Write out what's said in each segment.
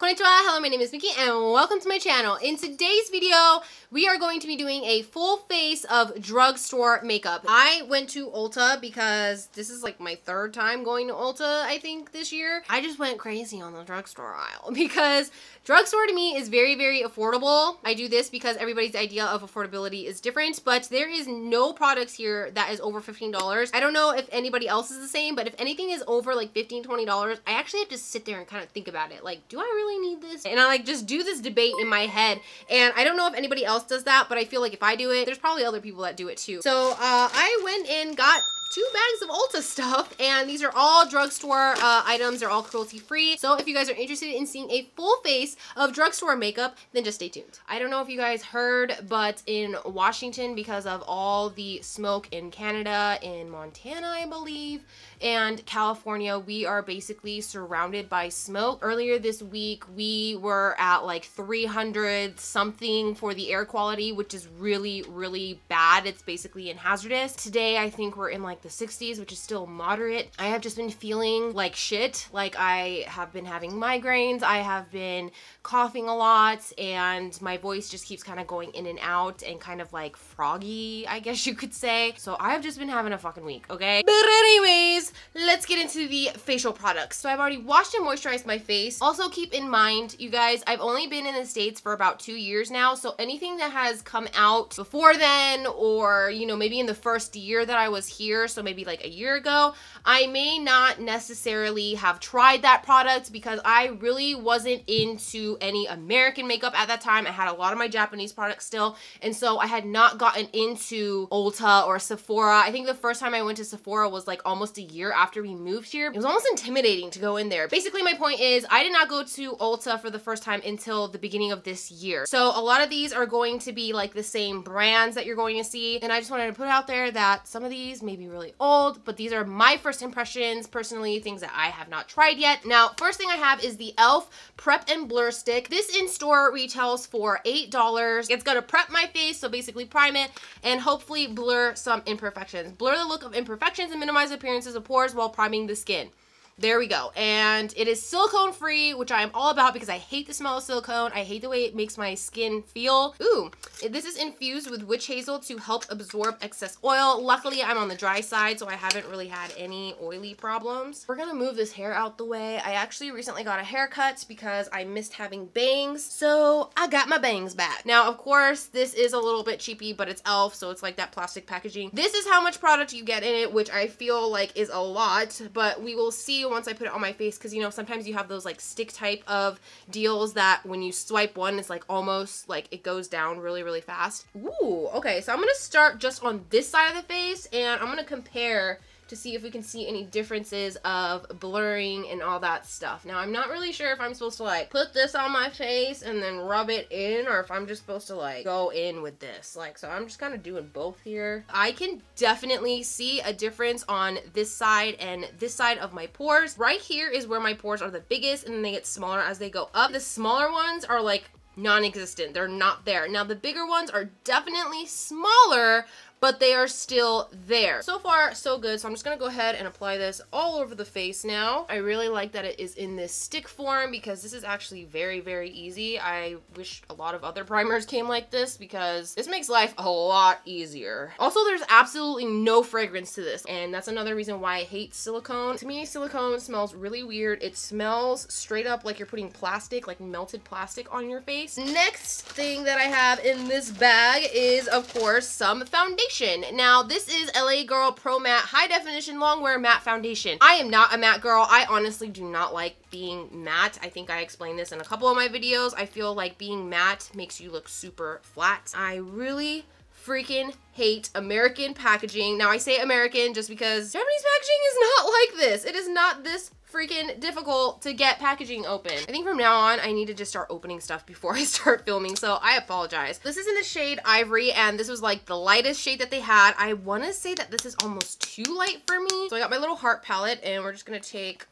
Konnichiwa, hello, my name is Miki and welcome to my channel. In today's video, we are going to be doing a full face of drugstore makeup. I went to Ulta because this is like my third time going to Ulta, I think, this year. I just went crazy on the drugstore aisle because drugstore to me is very, very affordable. I do this because everybody's idea of affordability is different, but there is no products here that is over $15. I don't know if anybody else is the same, but if anything is over like $15, $20, I actually have to sit there and kind of think about it. Like, do I really need this? And I like just do this debate in my head. And I don't know if anybody else does that, but I feel like if I do it, there's probably other people that do it too. So I went and got 2 bags of Ulta stuff, and these are all drugstore items. They're all cruelty-free. So if you guys are interested in seeing a full face of drugstore makeup, then just stay tuned. I don't know if you guys heard, but in Washington, because of all the smoke in Canada, in Montana, I believe, and California, we are basically surrounded by smoke. Earlier this week, we were at like 300 something for the air quality, which is really, really bad. It's basically hazardous. Today, I think we're in like the 60s, which is still moderate. I have just been feeling like shit. Like I have been having migraines. I have been coughing a lot, and my voice just keeps kind of going in and out and kind of like froggy, I guess you could say. So I have just been having a fucking week, okay? But anyways, let's get into the facial products. So I've already washed and moisturized my face. Also keep in mind, you guys, I've only been in the States for about 2 years now, so anything that has come out before then, or you know, maybe in the first year that I was here, so maybe like a year ago, I may not necessarily have tried that product because I really wasn't into any American makeup at that time. I had a lot of my Japanese products still, and so I had not gotten into Ulta or Sephora. I think the first time I went to Sephora was like almost a year after we moved here. It was almost intimidating to go in there. Basically, my point is I did not go to Ulta for the first time until the beginning of this year. So a lot of these are going to be like the same brands that you're going to see, and I just wanted to put out there that some of these may be really old, but these are my first impressions, personally, things that I have not tried yet. Now, first thing I have is the e.l.f. Prep and Blur Stick. This in store retails for $8. It's gonna prep my face, so basically prime it, and hopefully blur some imperfections. Blur the look of imperfections and minimize appearances of pores while priming the skin. There we go. And it is silicone free, which I am all about because I hate the smell of silicone. I hate the way it makes my skin feel. Ooh, this is infused with witch hazel to help absorb excess oil. Luckily, I'm on the dry side, so I haven't really had any oily problems. We're gonna move this hair out the way. I actually recently got a haircut because I missed having bangs, so I got my bangs back. Now, of course, this is a little bit cheapy, but it's e.l.f., so it's like that plastic packaging. This is how much product you get in it, which I feel like is a lot, but we will see once I put it on my face, because you know, sometimes you have those like stick type of deals that when you swipe one, it's like almost like it goes down really, really fast. Ooh, okay, so I'm gonna start just on this side of the face, and I'm gonna compare to see if we can see any differences of blurring and all that stuff. Now, I'm not really sure if I'm supposed to like put this on my face and then rub it in, or if I'm just supposed to like go in with this. Like, so I'm just kind of doing both here. I can definitely see a difference on this side and this side of my pores. Right here is where my pores are the biggest, and then they get smaller as they go up. The smaller ones are like non-existent. They're not there. Now, the bigger ones are definitely smaller, but they are still there. So far, so good. So I'm just gonna go ahead and apply this all over the face now. I really like that it is in this stick form because this is actually very, very easy. I wish a lot of other primers came like this because this makes life a lot easier. Also, there's absolutely no fragrance to this, and that's another reason why I hate silicone. To me, silicone smells really weird. It smells straight up like you're putting plastic, like melted plastic on your face. Next thing that I have in this bag is, of course, some foundation. Now, this is LA Girl Pro Matte High Definition Longwear Matte Foundation. I am not a matte girl. I honestly do not like being matte. I think I explained this in a couple of my videos. I feel like being matte makes you look super flat. I really freaking hate American packaging. Now, I say American just because Japanese packaging is not like this. It is not this freaking difficult to get packaging open. I think from now on, I need to just start opening stuff before I start filming, so I apologize. This is in the shade Ivory, and this was like the lightest shade that they had. I want to say that this is almost too light for me. So I got my little heart palette, and we're just gonna take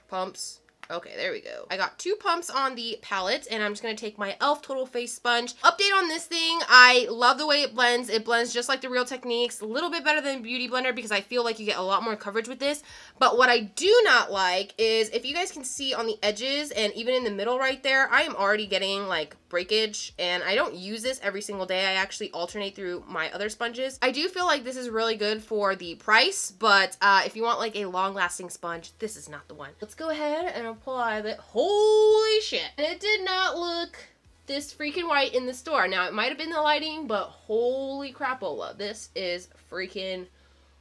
pumps Okay, there we go. I got 2 pumps on the palette, and I'm just gonna take my e.l.f. Total Face Sponge. Update on this thing, I love the way it blends. It blends just like the Real Techniques, a little bit better than Beauty Blender because I feel like you get a lot more coverage with this. But what I do not like is, if you guys can see on the edges and even in the middle right there, I am already getting like breakage, and I don't use this every single day. I actually alternate through my other sponges. I do feel like this is really good for the price, but if you want like a long-lasting sponge, this is not the one. Let's go ahead and apply that. Holy shit. And it did not look this freaking white in the store. Now, it might have been the lighting, but holy crapola, this is freaking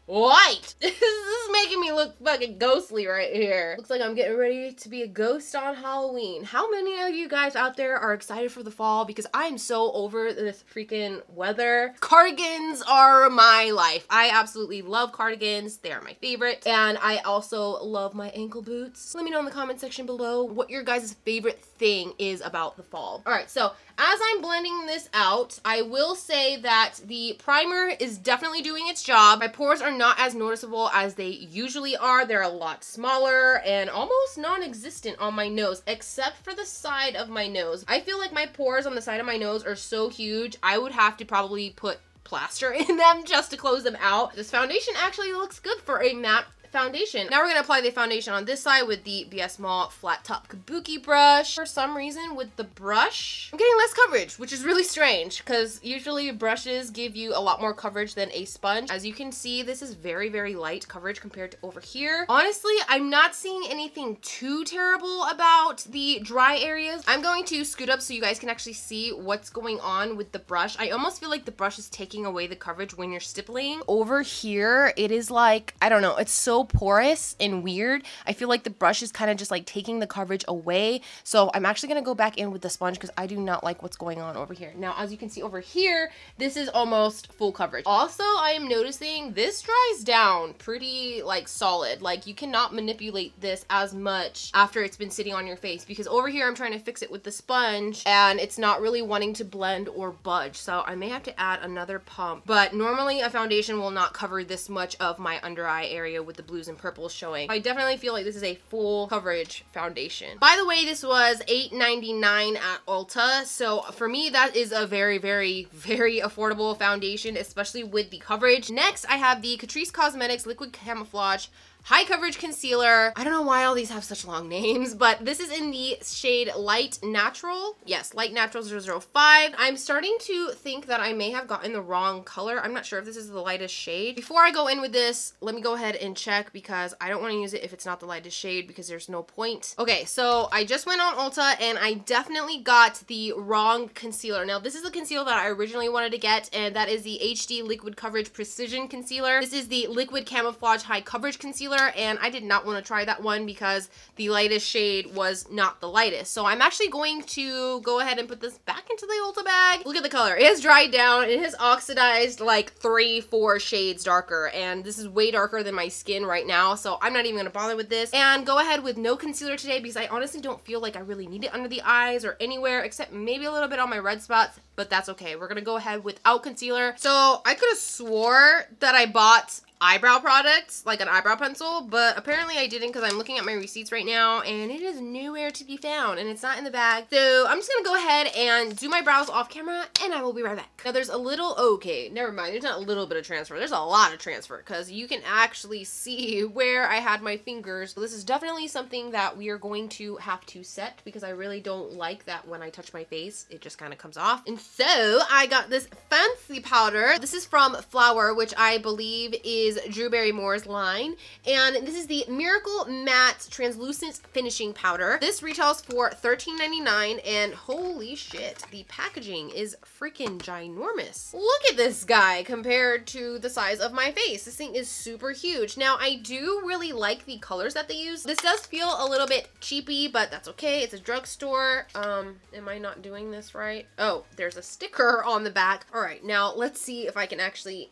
white. This is making me look fucking ghostly right here. Looks like I'm getting ready to be a ghost on Halloween. How many of you guys out there are excited for the fall? Because I'm so over this freaking weather. Cardigans are my life. I absolutely love cardigans. They are my favorite. And I also love my ankle boots. Let me know in the comment section below what your guys' favorite thing is about the fall. All right, so as I'm blending this out, I will say that the primer is definitely doing its job. My pores are not as noticeable as they usually are. They're a lot smaller and almost non-existent on my nose, except for the side of my nose. I feel like my pores on the side of my nose are so huge, I would have to probably put plaster in them just to close them out. This foundation actually looks good for a matte foundation. Now we're gonna apply the foundation on this side with the BS Mall flat top kabuki brush. For some reason with the brush, I'm getting less coverage, which is really strange because usually brushes give you a lot more coverage than a sponge. As you can see, this is very, very light coverage compared to over here. Honestly, I'm not seeing anything too terrible about the dry areas. I'm going to scoot up so you guys can actually see what's going on with the brush. I almost feel like the brush is taking away the coverage when you're stippling. Over here, it is like, I don't know, it's so porous and weird. I feel like the brush is kind of just like taking the coverage away. So I'm actually going to go back in with the sponge because I do not like what's going on over here. Now, as you can see over here, this is almost full coverage. Also, I am noticing this dries down pretty like solid. Like you cannot manipulate this as much after it's been sitting on your face because over here I'm trying to fix it with the sponge and it's not really wanting to blend or budge. So I may have to add another pump, but normally a foundation will not cover this much of my under eye area with the blues and purples showing. I definitely feel like this is a full coverage foundation. By the way, this was $8.99 at Ulta, so for me that is a very, very, very affordable foundation, especially with the coverage. Next, I have the Catrice Cosmetics Liquid Camouflage High Coverage Concealer. I don't know why all these have such long names, but this is in the shade Light Natural. Yes, Light Natural 005. I'm starting to think that I may have gotten the wrong color. I'm not sure if this is the lightest shade. Before I go in with this, let me go ahead and check because I don't want to use it if it's not the lightest shade because there's no point. Okay, so I just went on Ulta and I definitely got the wrong concealer. Now, this is the concealer that I originally wanted to get, and that is the HD Liquid Coverage Precision Concealer. This is the Liquid Camouflage High Coverage Concealer, and I did not want to try that one because the lightest shade was not the lightest. So I'm actually going to go ahead and put this back into the Ulta bag. Look at the color. It has dried down. It has oxidized like 3-4 shades darker, and this is way darker than my skin right now, so I'm not even going to bother with this. And go ahead with no concealer today because I honestly don't feel like I really need it under the eyes or anywhere except maybe a little bit on my red spots, but that's okay. We're going to go ahead without concealer. So I could have swore that I bought eyebrow products, like an eyebrow pencil, but apparently I didn't because I'm looking at my receipts right now and it is nowhere to be found and it's not in the bag. So I'm just gonna go ahead and do my brows off camera and I will be right back. Now there's a little, okay, never mind. There's not a little bit of transfer. There's a lot of transfer because you can actually see where I had my fingers. So this is definitely something that we are going to have to set because I really don't like that when I touch my face, it just kind of comes off. And so I got this fancy powder. This is from Flower, which I believe is Drew Barrymore's line, and this is the Miracle Matte Translucent Finishing Powder. This retails for $13.99, and holy shit, the packaging is freaking ginormous. Look at this guy compared to the size of my face. This thing is super huge. Now, I do really like the colors that they use. This does feel a little bit cheapy, but that's okay. It's a drugstore. Am I not doing this right? Oh, there's a sticker on the back. All right, now let's see if I can actually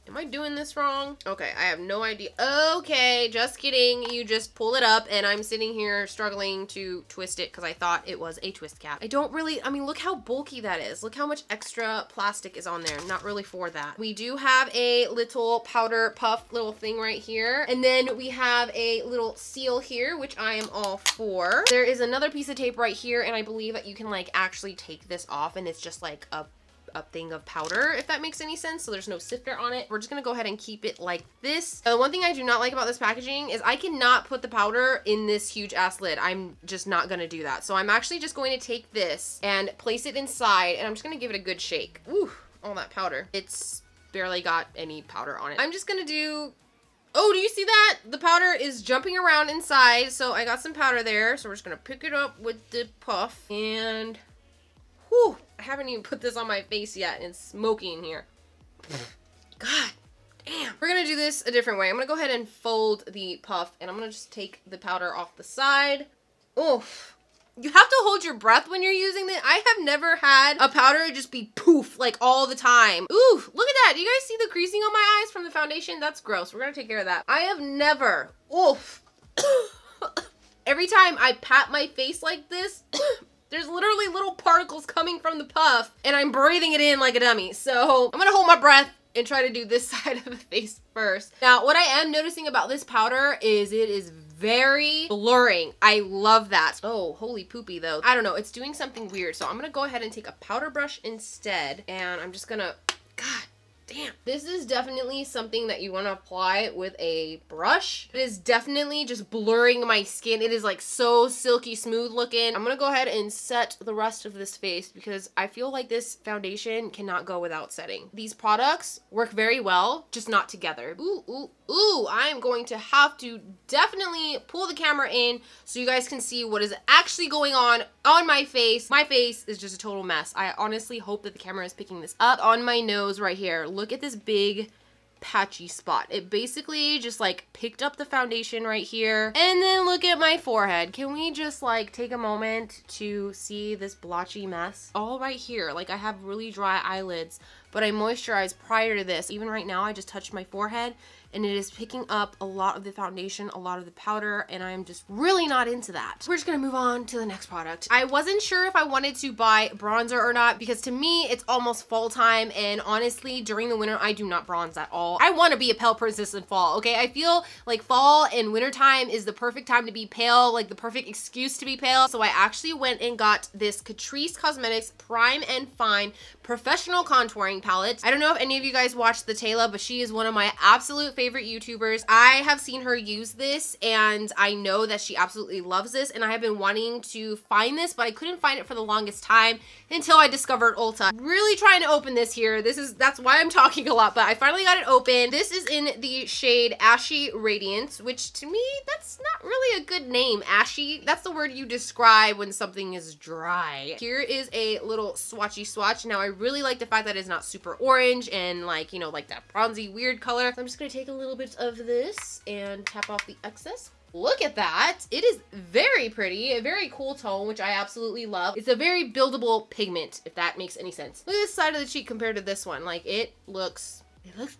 Am I doing this wrong? Okay, I have no idea. Okay, just kidding. You just pull it up and I'm sitting here struggling to twist it because I thought it was a twist cap. I mean, look how bulky that is. Look how much extra plastic is on there. Not really for that. We do have a little powder puff little thing right here. And then we have a little seal here, which I am all for. There is another piece of tape right here, and I believe that you can like actually take this off and it's just like a thing of powder, if that makes any sense. So there's no sifter on it. We're just gonna go ahead and keep it like this. The one thing I do not like about this packaging is I cannot put the powder in this huge ass lid. I'm just not gonna do that. So I'm actually just going to take this and place it inside, and I'm just gonna give it a good shake. Ooh, all that powder. It's barely got any powder on it. I'm just gonna do, oh, do you see that? The powder is jumping around inside. So I got some powder there. So we're just gonna pick it up with the puff and whew, I haven't even put this on my face yet and it's smoky in here. God damn. We're gonna do this a different way. I'm gonna go ahead and fold the puff and I'm gonna just take the powder off the side. Oof. You have to hold your breath when you're using this. I have never had a powder just be poof like all the time. Ooh, look at that. Do you guys see the creasing on my eyes from the foundation? That's gross. We're gonna take care of that. I have never, oof. Every time I pat my face like this, there's literally little particles coming from the puff and I'm breathing it in like a dummy. So I'm gonna hold my breath and try to do this side of the face first. Now, what I am noticing about this powder is it is very blurring. I love that. Oh, holy poopy though. I don't know, it's doing something weird. So I'm gonna go ahead and take a powder brush instead and I'm just gonna, God damn. This is definitely something that you want to apply with a brush. It is definitely just blurring my skin. It is like so silky smooth looking. I'm gonna go ahead and set the rest of this face because I feel like this foundation cannot go without setting. These products work very well, just not together. Ooh, ooh, ooh. I am going to have to definitely pull the camera in so you guys can see what is actually going on my face. My face is just a total mess. I honestly hope that the camera is picking this up. On my nose right here, look at this big patchy spot. It basically just like picked up the foundation right here. And then look at my forehead. Can we just like take a moment to see this blotchy mess? All right here, like I have really dry eyelids, but I moisturized prior to this. Even right now, I just touched my forehead and it is picking up a lot of the foundation, a lot of the powder, and I'm just really not into that. We're just gonna move on to the next product. I wasn't sure if I wanted to buy bronzer or not because to me, it's almost fall time, and honestly, during the winter, I do not bronze at all. I wanna be a pale princess in fall, okay? I feel like fall and winter time is the perfect time to be pale, like the perfect excuse to be pale. So I actually went and got this Catrice Cosmetics Prime and Fine Professional Contouring Palette. I don't know if any of you guys watched Thataylaa, but she is one of my absolute favorite YouTubers. I have seen her use this and I know that she absolutely loves this, and I have been wanting to find this, but I couldn't find it for the longest time until I discovered Ulta. Really trying to open this here. That's why I'm talking a lot, but I finally got it open. This is in the shade Ashy Radiance, which to me, that's not really a good name. Ashy, that's the word you describe when something is dry. Here is a little swatchy swatch. Now I really like the fact that it's not super orange and like, you know, like that bronzy weird color. So I'm just gonna take a little bit of this and tap off the excess. Look at that. It is very pretty, a very cool tone, which I absolutely love. It's a very buildable pigment, if that makes any sense. Look at this side of the cheek compared to this one. Like it looks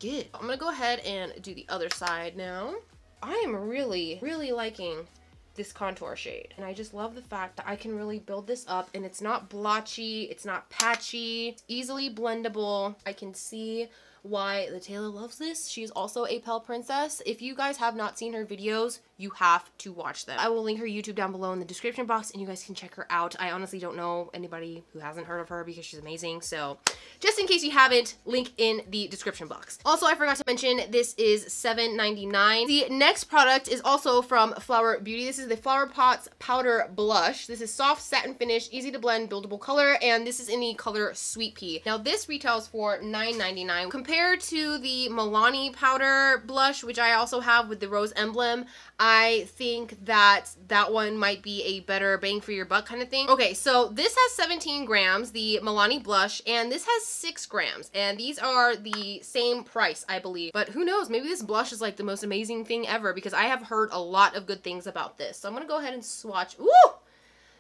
good. I'm gonna go ahead and do the other side now. I am really, really liking this contour shade, and I just love the fact that I can really build this up and it's not blotchy, it's not patchy, it's easily blendable. I can see why Thataylaa loves this. She's also a pale princess. If you guys have not seen her videos, you have to watch them. I will link her YouTube down below in the description box and you guys can check her out. I honestly don't know anybody who hasn't heard of her because she's amazing. So just in case you haven't, link in the description box. Also, I forgot to mention this is $7.99. The next product is also from Flower Beauty. This is the Flower Pots Powder Blush. This is soft satin finish, easy to blend, buildable color, and this is in the color Sweet Pea. Now this retails for $9.99. Compared to the Milani powder blush, which I also have with the rose emblem, I think that that one might be a better bang for your buck kind of thing. Okay, so this has 17 grams, the Milani blush, and this has 6 grams, and these are the same price, I believe. But who knows, maybe this blush is like the most amazing thing ever because I have heard a lot of good things about this. So I'm gonna go ahead and swatch. Ooh!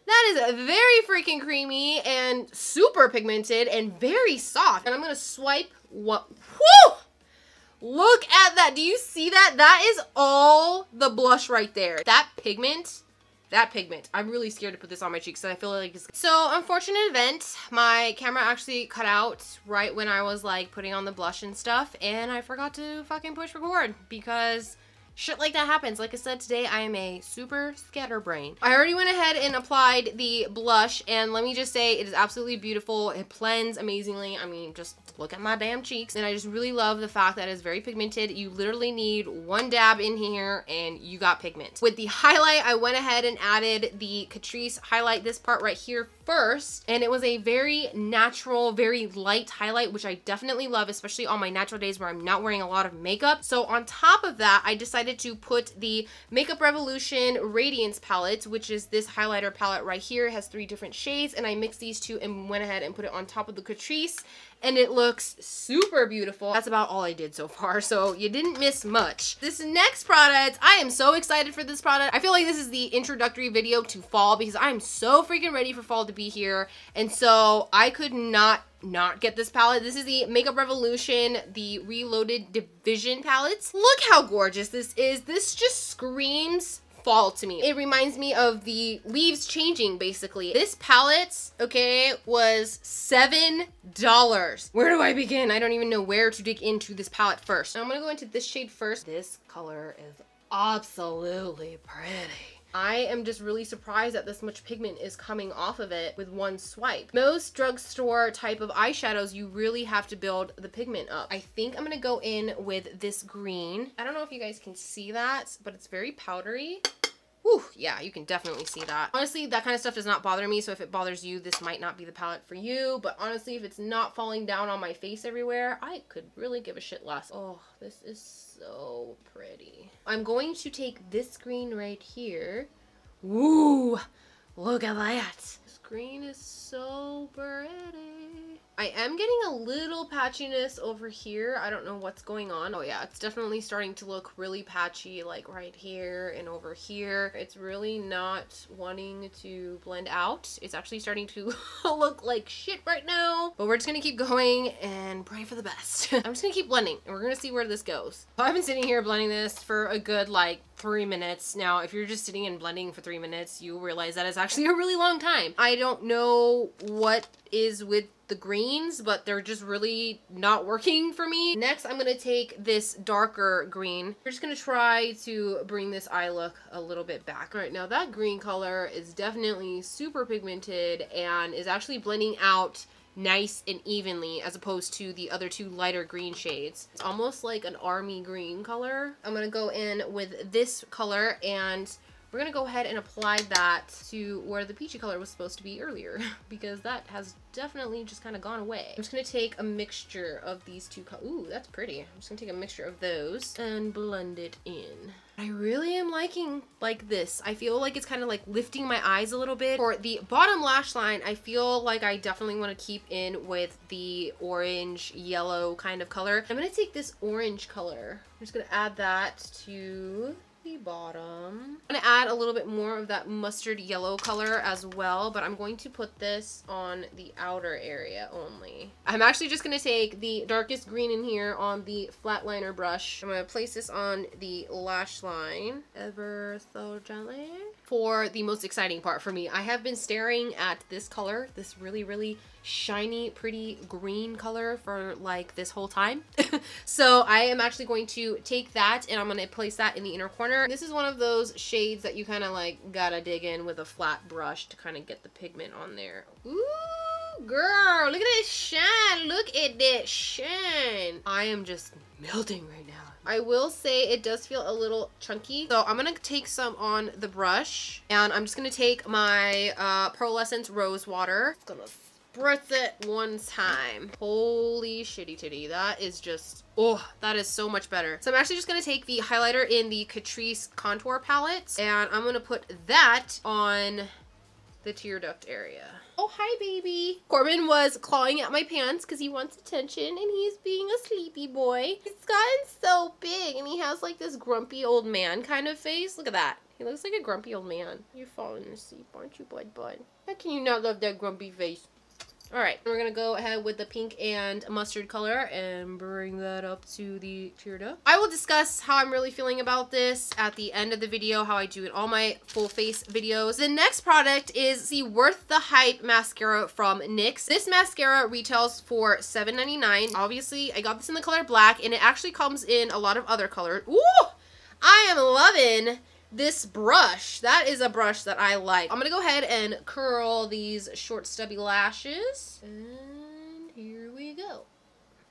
That is very freaking creamy and super pigmented and very soft. And I'm gonna swipe what, whoo! Look at that. Do you see that? That is all the blush right there. That pigment. I'm really scared to put this on my cheeks, and I feel like it's... So, unfortunate event, my camera actually cut out right when I was like putting on the blush and stuff, and I forgot to fucking push record because shit like that happens. Like I said, today I am a super scatterbrain. I already went ahead and applied the blush, and let me just say it is absolutely beautiful. It blends amazingly. I mean, just look at my damn cheeks. And I just really love the fact that it's very pigmented. You literally need one dab in here and you got pigment. With the highlight, I went ahead and added the Catrice highlight, this part right here first. And it was a very natural, very light highlight, which I definitely love, especially on my natural days where I'm not wearing a lot of makeup. So on top of that, I decided to put the Makeup Revolution Radiance palette, which is this highlighter palette right here. It has 3 different shades, and I mixed these two and went ahead and put it on top of the Catrice, and it looks super beautiful. That's about all I did so far, so you didn't miss much. This next product, I am so excited for this product. I feel like this is the introductory video to fall because I'm so freaking ready for fall to be here, and so I could not get this palette. This is the Makeup Revolution, the Reloaded Division palettes. Look how gorgeous this is. This just screams fall to me. It reminds me of the leaves changing, basically. This palette, okay, was $7. Where do I begin? I don't even know where to dig into this palette first. Now I'm gonna go into this shade first. This color is absolutely pretty. I am just really surprised that this much pigment is coming off of it with one swipe. Most drugstore type of eyeshadows, you really have to build the pigment up. I think I'm gonna go in with this green. I don't know if you guys can see that, but it's very powdery. Whew, yeah, you can definitely see that. Honestly, that kind of stuff does not bother me, so if it bothers you, this might not be the palette for you. But honestly, if it's not falling down on my face everywhere, I could really give a shit less. Oh, this is so pretty. I'm going to take this green right here. Woo! Look at that. This green is so pretty. I am getting a little patchiness over here. I don't know what's going on. Oh yeah, it's definitely starting to look really patchy, like right here and over here. It's really not wanting to blend out. It's actually starting to look like shit right now. But we're just gonna keep going and pray for the best. I'm just gonna keep blending and we're gonna see where this goes. I've been sitting here blending this for a good like 3 minutes. Now, if you're just sitting and blending for 3 minutes, you realize that it's actually a really long time. I don't know what is with the greens, but they're just really not working for me. Next, I'm gonna take this darker green. We're just gonna try to bring this eye look a little bit back. Right now, that green color is definitely super pigmented and is actually blending out nice and evenly as opposed to the other 2 lighter green shades. It's almost like an army green color. I'm gonna go in with this color and we're gonna go ahead and apply that to where the peachy color was supposed to be earlier because that has definitely just kind of gone away. I'm just gonna take a mixture of these 2 colors. Ooh, that's pretty. I'm just gonna take a mixture of those and blend it in. I really am liking like this. I feel like it's kind of like lifting my eyes a little bit. For the bottom lash line, I feel like I definitely want to keep in with the orange yellow kind of color. I'm gonna take this orange color. I'm just gonna add that to the bottom. I'm gonna add a little bit more of that mustard yellow color as well, but I'm going to put this on the outer area only. I'm actually just gonna take the darkest green in here on the flat liner brush. I'm gonna place this on the lash line ever so gently. For the most exciting part for me, I have been staring at this color, this really shiny, pretty green color for like this whole time. So I am actually going to take that and I'm going to place that in the inner corner. This is one of those shades that you kind of like gotta dig in with a flat brush to kind of get the pigment on there. Ooh, girl, look at this shine. Look at that shine. I am just melting right now. I will say it does feel a little chunky. So I'm going to take some on the brush and I'm just going to take my Pearlescence Rose Water. I'm going to spritz it one time. Holy shitty titty. That is just, oh, that is so much better. So I'm actually just going to take the highlighter in the Catrice Contour Palette and I'm going to put that on the tear duct area. Oh, hi, baby. Corbin was clawing at my pants because he wants attention and he's being a sleepy boy. He's gotten so big and he has like this grumpy old man kind of face. Look at that. He looks like a grumpy old man. You're falling asleep, aren't you, bud? How can you not love that grumpy face? All right, we're gonna go ahead with the pink and mustard color and bring that up to the tear duct. I will discuss how I'm really feeling about this at the end of the video, how I do in all my full face videos. The next product is the Worth the Hype mascara from NYX. This mascara retails for $7.99. Obviously, I got this in the color black, and it actually comes in a lot of other colors. Ooh, I am loving this brush. That is a brush that I like. I'm gonna go ahead and curl these short stubby lashes. And here we go.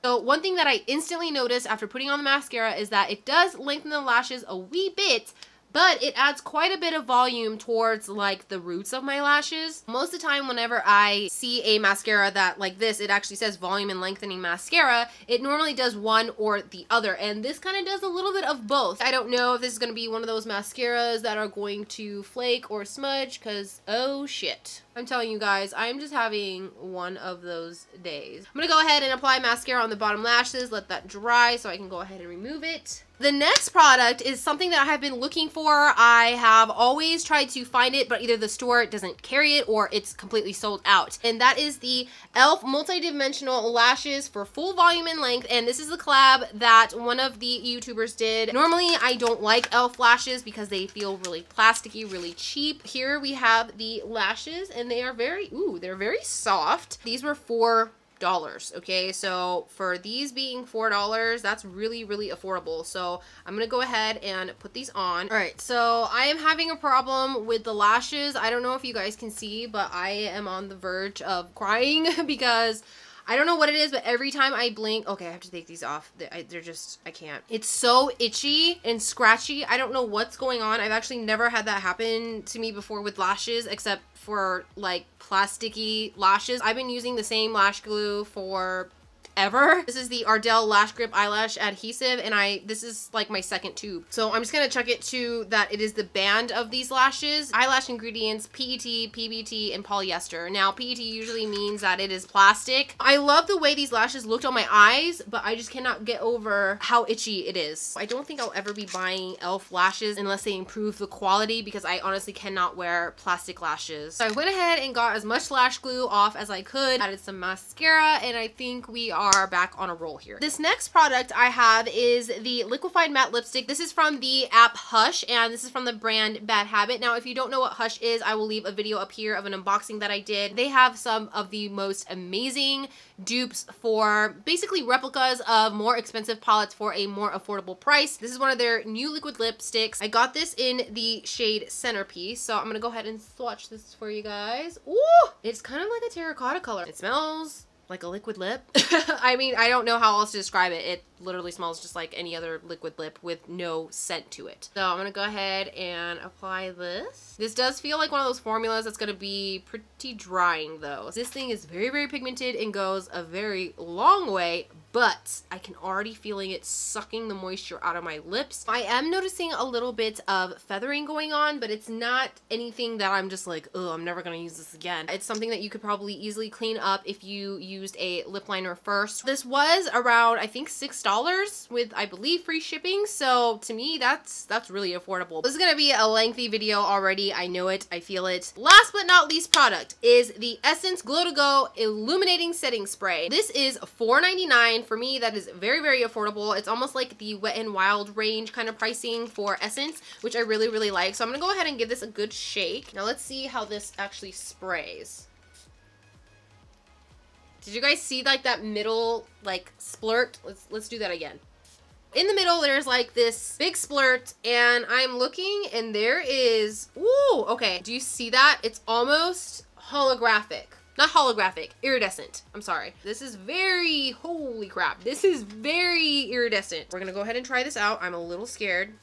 So one thing that I instantly noticed after putting on the mascara is that it does lengthen the lashes a wee bit, but it adds quite a bit of volume towards like the roots of my lashes. Most of the time whenever I see a mascara that like this, it actually says volume and lengthening mascara, it normally does one or the other, and this kind of does a little bit of both. I don't know if this is going to be one of those mascaras that are going to flake or smudge, because oh shit. I'm telling you guys, I'm just having one of those days. I'm gonna go ahead and apply mascara on the bottom lashes, let that dry so I can go ahead and remove it. The next product is something that I have been looking for. I have always tried to find it, but either the store doesn't carry it or it's completely sold out. And that is the e.l.f. Multidimensional Lashes for full volume and length. And this is the collab that one of the YouTubers did. Normally, I don't like e.l.f. lashes because they feel really plasticky, really cheap. Here we have the lashes, and they are very, ooh, they're very soft. These were $4. Okay, so for these being $4, that's really affordable. So I'm gonna go ahead and put these on. All right, so I am having a problem with the lashes. I don't know if you guys can see, but I am on the verge of crying because I don't know what it is, but every time I blink, okay, I have to take these off. They're just, I can't. It's so itchy and scratchy. I don't know what's going on. I've actually never had that happen to me before with lashes, except for like plasticky lashes. I've been using the same lash glue for ever. This is the Ardell Lash Grip Eyelash Adhesive, and this is like my second tube. So I'm just gonna check it to that it is the band of these lashes. Eyelash ingredients: PET, PBT, and polyester. Now, PET usually means that it is plastic. I love the way these lashes looked on my eyes, but I just cannot get over how itchy it is. I don't think I'll ever be buying e.l.f. lashes unless they improve the quality, because I honestly cannot wear plastic lashes. So I went ahead and got as much lash glue off as I could, added some mascara, and I think we are back on a roll here. This next product I have is the liquefied matte lipstick. This is from the app Hush, and this is from the brand Bad Habit. Now, if you don't know what Hush is, I will leave a video up here of an unboxing that I did. They have some of the most amazing dupes for basically replicas of more expensive palettes for a more affordable price. This is one of their new liquid lipsticks. I got this in the shade Centerpiece, so I'm gonna go ahead and swatch this for you guys. Ooh, it's kind of like a terracotta color. It smells like a liquid lip. I mean, I don't know how else to describe it. It literally smells just like any other liquid lip with no scent to it. So I'm gonna go ahead and apply this. This does feel like one of those formulas that's gonna be pretty drying though. This thing is very pigmented and goes a very long way, but I can already feeling it sucking the moisture out of my lips. I am noticing a little bit of feathering going on, but it's not anything that I'm just like, oh, I'm never gonna use this again. It's something that you could probably easily clean up if you used a lip liner first. This was around, I think, $6 with, I believe, free shipping. So to me, that's really affordable. This is gonna be a lengthy video already. I know it, I feel it. Last but not least product is the Essence Glow to Go Illuminating Setting Spray. This is $4.99. For me, that is very affordable. It's almost like the Wet n Wild range kind of pricing for Essence, which I really like. So I'm gonna go ahead and give this a good shake. Now let's see how this actually sprays. Did you guys see like that middle like splurt? Let's do that again. In the middle, there's like this big splurt, and I'm looking and there is, ooh, okay. Do you see that? It's almost holographic. Not holographic, iridescent. I'm sorry. This is very, holy crap. This is very iridescent. We're gonna go ahead and try this out. I'm a little scared.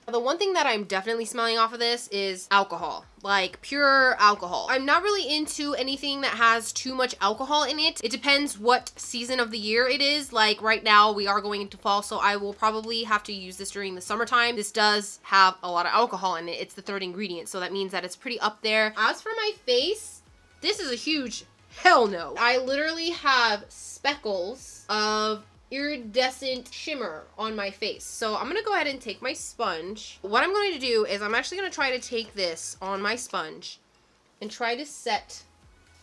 The one thing that I'm definitely smelling off of this is alcohol, like pure alcohol. I'm not really into anything that has too much alcohol in it. It depends what season of the year it is. Like right now we are going into fall, so I will probably have to use this during the summertime. This does have a lot of alcohol in it. It's the third ingredient, so that means that it's pretty up there. As for my face, this is a huge hell no. I literally have speckles of iridescent shimmer on my face. So I'm gonna go ahead and take my sponge. What I'm going to do is I'm actually gonna try to take this on my sponge and try to set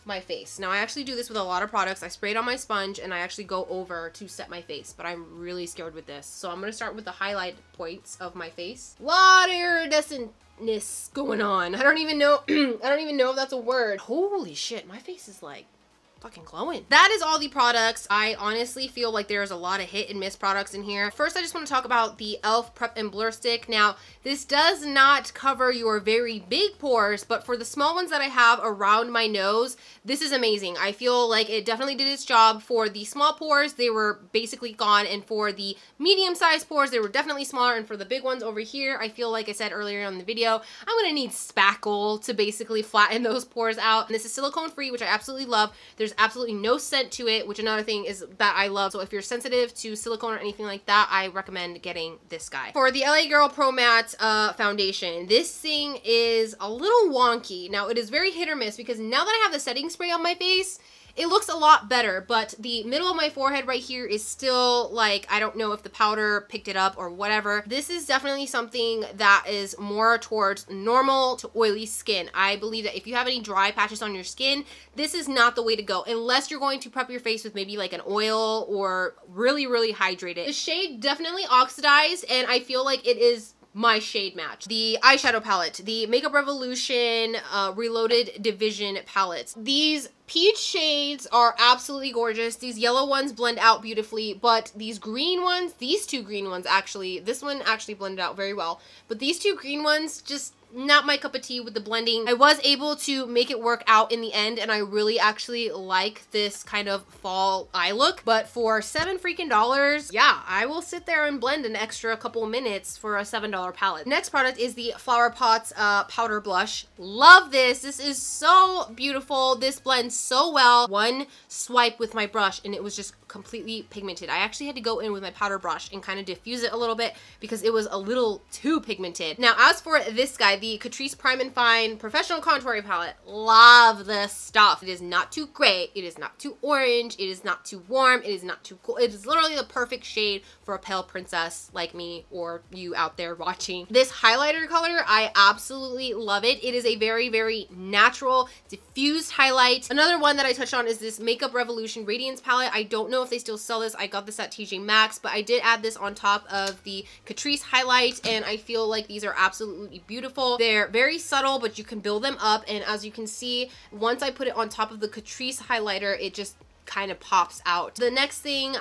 my face. Now I actually do this with a lot of products. I spray it on my sponge and I actually go over to set my face, but I'm really scared with this. So I'm gonna start with the highlight points of my face. A lot of iridescentness going on. I don't even know I don't even know if that's a word. Holy shit, my face is like fucking glowing. That is all the products. I honestly feel like there's a lot of hit and miss products in here. First, I just want to talk about the e.l.f. Prep and Blur Stick. Now, this does not cover your very big pores, but for the small ones that I have around my nose, this is amazing. I feel like it definitely did its job. For the small pores, they were basically gone, and for the medium-sized pores, they were definitely smaller, and for the big ones over here, I feel like I said earlier in the video, I'm gonna need spackle to basically flatten those pores out. And this is silicone-free, which I absolutely love. There's absolutely no scent to it, which another thing is that I love. So if you're sensitive to silicone or anything like that, I recommend getting this guy. For the LA Girl Pro Matte foundation, this thing is a little wonky. Now it is very hit or miss because now that I have the setting spray on my face, it looks a lot better, but the middle of my forehead right here is still like, I don't know if the powder picked it up or whatever. This is definitely something that is more towards normal to oily skin. I believe that if you have any dry patches on your skin, this is not the way to go unless you're going to prep your face with maybe like an oil or really, really hydrated. The shade definitely oxidized, and I feel like it is my shade match. The eyeshadow palette, the Makeup Revolution Reloaded Division palettes. These peach shades are absolutely gorgeous. These yellow ones blend out beautifully, but these green ones, these two green ones actually, this one actually blended out very well, but these two green ones just not my cup of tea with the blending. I was able to make it work out in the end, and I really actually like this kind of fall eye look. But for $7 freaking, yeah, I will sit there and blend an extra couple minutes for a $7 palette. Next product is the Flower Pots powder blush. Love this. This is so beautiful. This blends so well. One swipe with my brush and it was just completely pigmented. I actually had to go in with my powder brush and kind of diffuse it a little bit because it was a little too pigmented. Now, as for this guy, the Catrice Prime and Fine Professional Contouring Palette, love this stuff. It is not too gray, it is not too orange, it is not too warm, it is not too cool. It is literally the perfect shade for a pale princess like me or you out there watching. This highlighter color, I absolutely love it. It is a very, very natural, diffused highlight. Another one that I touched on is this Makeup Revolution Radiance Palette. I don't know if they still sell this. I got this at TJ Maxx, but I did add this on top of the Catrice highlight, and I feel like these are absolutely beautiful. They're very subtle, but you can build them up, and as you can see, once I put it on top of the Catrice highlighter, it just kind of pops out. The next thing,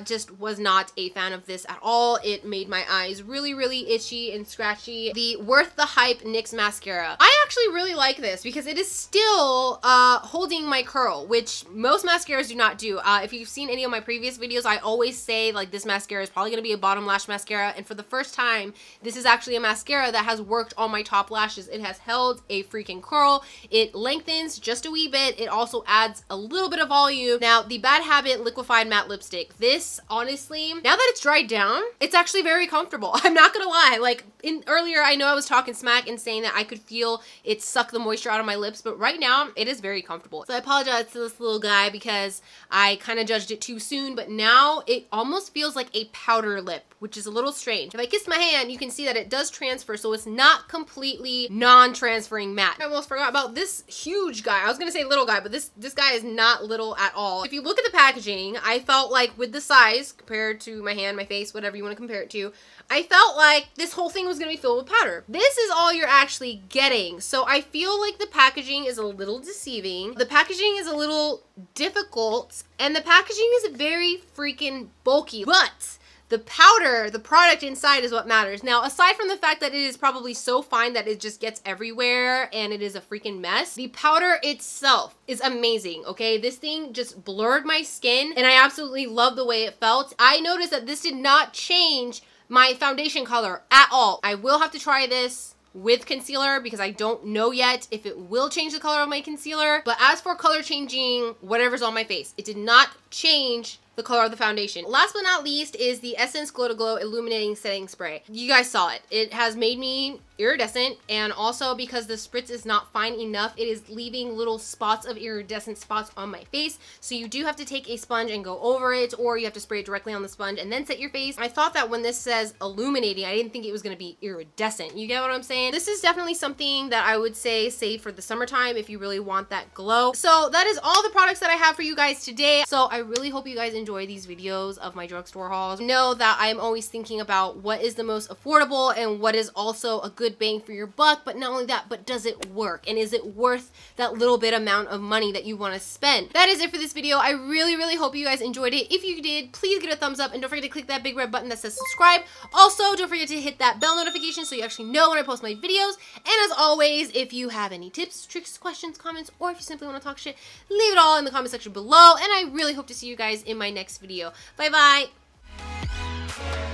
just was not a fan of this at all. It made my eyes really, really itchy and scratchy. The Worth the Hype NYX mascara. I actually really like this because it is still holding my curl, which most mascaras do not do. If you've seen any of my previous videos, I always say like this mascara is probably going to be a bottom lash mascara, and for the first time, this is actually a mascara that has worked on my top lashes. It has held a freaking curl. It lengthens just a wee bit. It also adds a little bit of volume. Now, the Bad Habit Liquefied Matte Lipstick. This, honestly, now that it's dried down, it's actually very comfortable. I'm not gonna lie. Like, earlier, I know I was talking smack and saying that I could feel it suck the moisture out of my lips, but right now, it is very comfortable. So I apologize to this little guy because I kind of judged it too soon, but now it almost feels like a powder lip, which is a little strange. If I kiss my hand, you can see that it does transfer, so it's not completely non-transferring matte. I almost forgot about this huge guy. I was gonna say little guy, but this guy is not little at all. If you look at the packaging, I felt like with the size compared to my hand, my face, whatever you want to compare it to, I felt like this whole thing was going to be filled with powder. This is all you're actually getting. So I feel like the packaging is a little deceiving. The packaging is a little difficult, and the packaging is very freaking bulky. But the powder, the product inside is what matters. Now, aside from the fact that it is probably so fine that it just gets everywhere and it is a freaking mess, the powder itself is amazing, okay? This thing just blurred my skin, and I absolutely love the way it felt. I noticed that this did not change my foundation color at all. I will have to try this with concealer because I don't know yet if it will change the color of my concealer. But as for color changing whatever's on my face, it did not change the color of the foundation. Last but not least is the Essence Glow to Glow Illuminating Setting Spray. You guys saw it. It has made me iridescent, and also because the spritz is not fine enough, it is leaving little spots of iridescent spots on my face. So you do have to take a sponge and go over it, or you have to spray it directly on the sponge and then set your face. I thought that when this says illuminating, I didn't think it was going to be iridescent. You get what I'm saying? This is definitely something that I would say save for the summertime if you really want that glow. So that is all the products that I have for you guys today. So I really hope you guys enjoy these videos of my drugstore hauls. Know that I'm always thinking about what is the most affordable and what is also a good bang for your buck, but not only that, but does it work, and is it worth that little bit amount of money that you want to spend? That is it for this video. I really hope you guys enjoyed it. If you did, please give it a thumbs up, and don't forget to click that big red button that says subscribe. Also, don't forget to hit that bell notification so you actually know when I post my videos. And as always, if you have any tips, tricks, questions, comments, or if you simply want to talk shit, leave it all in the comment section below, and I really hope to see you guys in my next video. Bye bye.